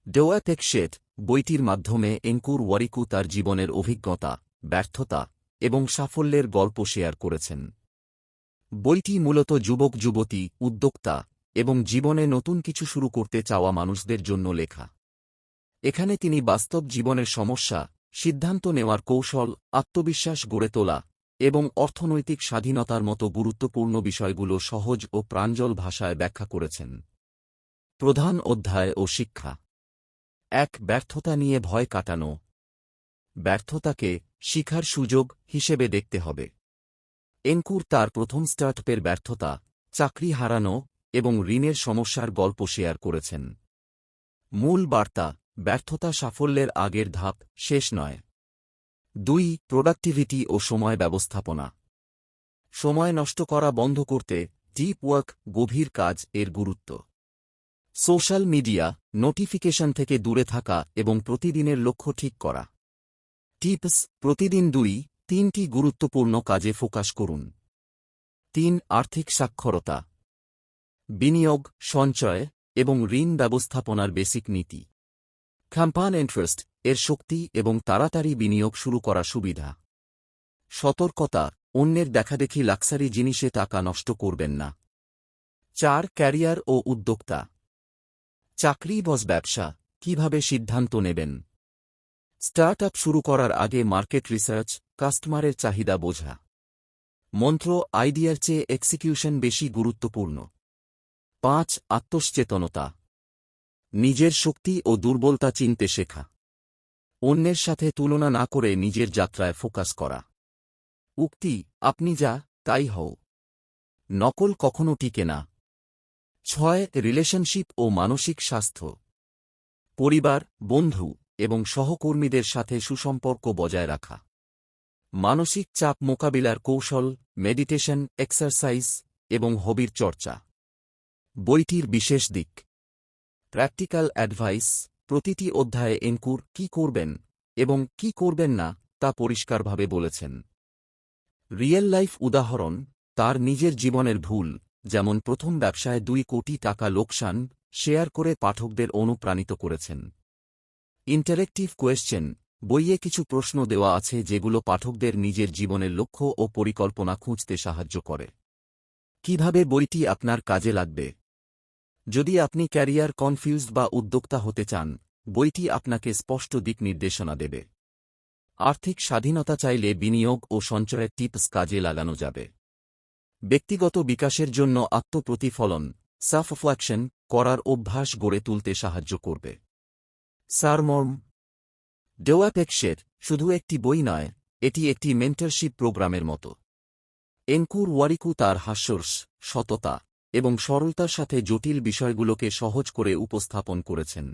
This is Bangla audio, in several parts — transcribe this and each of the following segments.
ডেওয়াতেক শেট বইটির মাধ্যমে এনকুর ওয়ারিকু তার জীবনের অভিজ্ঞতা, ব্যর্থতা এবং সাফল্যের গল্প শেয়ার করেছেন। বইটি মূলত যুবক-যুবতী, উদ্যোক্তা এবং জীবনে নতুন কিছু শুরু করতে চাওয়া মানুষদের জন্য লেখা। এখানে তিনি বাস্তব জীবনের সমস্যা, সিদ্ধান্ত নেওয়ার কৌশল, আত্মবিশ্বাস গড়ে তোলা এবং অর্থনৈতিক স্বাধীনতার মতো গুরুত্বপূর্ণ বিষয়গুলো সহজ ও প্রাঞ্জল ভাষায় ব্যাখ্যা করেছেন। প্রধান অধ্যায় ও শিক্ষা। ১. ব্যর্থতা নিয়ে ভয় কাটানো। ব্যর্থতাকে শিখার সুযোগ হিসেবে দেখতে হবে। এনকুর তার প্রথম স্টার্টআপের ব্যর্থতা, চাকরি হারানো এবং ঋণের সমস্যার গল্প শেয়ার করেছেন। মূল বার্তা: ব্যর্থতা সাফল্যের আগের ধাপ, শেষ নয়। ২. প্রোডাক্টিভিটি ও সময় ব্যবস্থাপনা। সময় নষ্ট করা বন্ধ করতে ডিপ ওয়ার্ক, গভীর কাজ এর গুরুত্ব। সোশ্যাল মিডিয়া, নোটিফিকেশন থেকে দূরে থাকা এবং প্রতিদিনের লক্ষ্য ঠিক করা। টিপস: প্রতিদিন ২-৩টি গুরুত্বপূর্ণ কাজে ফোকাস করুন। ৩. আর্থিক সাক্ষরতা, বিনিয়োগ, সঞ্চয় এবং ঋণ ব্যবস্থাপনার বেসিক নীতি। কম্পাউন্ড ইন্টারেস্ট এর শক্তি এবং তাড়াতাড়ি বিনিয়োগ শুরু করা সুবিধা। সতর্কতা: অন্যের দেখাদেখি লাক্সারি জিনিসে টাকা নষ্ট করবেন না। ৪. ক্যারিয়ার ও উদ্যোক্তা। চাকরি বস ব্যবসা, কিভাবে সিদ্ধান্ত নেবেন। স্টার্টআপ শুরু করার আগে মার্কেট রিসার্চ, কাস্টমারের চাহিদা বোঝা। মন্ত্র: আইডিয়ার চেয়ে এক্সিকিউশন বেশি গুরুত্বপূর্ণ। ৫. আত্মসচেতনতা, নিজের শক্তি ও দুর্বলতা চিনতে শেখা। অন্যের সাথে তুলনা না করে নিজের যাত্রায় ফোকাস করা। উক্তি: আপনি যা তাই হও, নকল কখনো টিকে না। ৬. রিলেশনশিপ ও মানসিক স্বাস্থ্য। পরিবার, বন্ধু এবং সহকর্মীদের সাথে সুসম্পর্ক বজায় রাখা। মানসিক চাপ মোকাবিলার কৌশল, মেডিটেশন, এক্সারসাইজ এবং হবির চর্চা। বইটির বিশেষ দিক। প্র্যাকটিক্যাল অ্যাডভাইস: প্রতিটি অধ্যায়ে এনকুর কি করবেন এবং কি করবেন না তা পরিষ্কারভাবে বলেছেন। রিয়েল লাইফ উদাহরণ: তার নিজের জীবনের ভুল, যেমন প্রথম ব্যবসায় ২ কোটি টাকা লোকসান, শেয়ার করে পাঠকদের অনুপ্রাণিত করেছেন। ইন্টারেক্টিভ কোয়েশ্চেন: বইয়ে কিছু প্রশ্ন দেওয়া আছে যেগুলো পাঠকদের নিজের জীবনের লক্ষ্য ও পরিকল্পনা খুঁজতে সাহায্য করে। কিভাবে বইটি আপনার কাজে লাগবে। যদি আপনি ক্যারিয়ার কনফিউজড বা উদ্যোক্তা হতে চান, বইটি আপনাকে স্পষ্ট দিক নির্দেশনা দেবে। আর্থিক স্বাধীনতা চাইলে বিনিয়োগ ও সঞ্চয়ের টিপস কাজে লাগানো যাবে। ব্যক্তিগত বিকাশের জন্য আত্মপ্রতিফলন, সেলফ রিফ্লেকশন করার অভ্যাস গড়ে তুলতে সাহায্য করবে। সারমর্ম: ডেওয়াতেক শেট শুধু একটি বই নয়, এটি একটি মেন্টরশিপ প্রোগ্রামের মতো। এনকুর ওয়ারিকু তার হাস্যরস, সততা এবং সরলতার সাথে জটিল বিষয়গুলোকে সহজ করে উপস্থাপন করেছেন।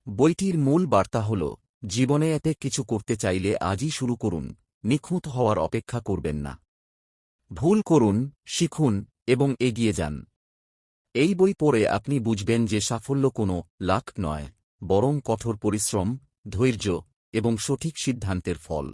বইটির মূল বার্তা হল, জীবনে এতে কিছু করতে চাইলে আজই শুরু করুন, নিখুঁত হওয়ার অপেক্ষা করবেন না। ভুল করুন, শিখুন এবং এগিয়ে যান। এই বই পড়ে আপনি বুঝবেন যে সাফল্য কোনো লাক নয়, বরং কঠোর পরিশ্রম, ধৈর্য এবং সঠিক সিদ্ধান্তের ফল।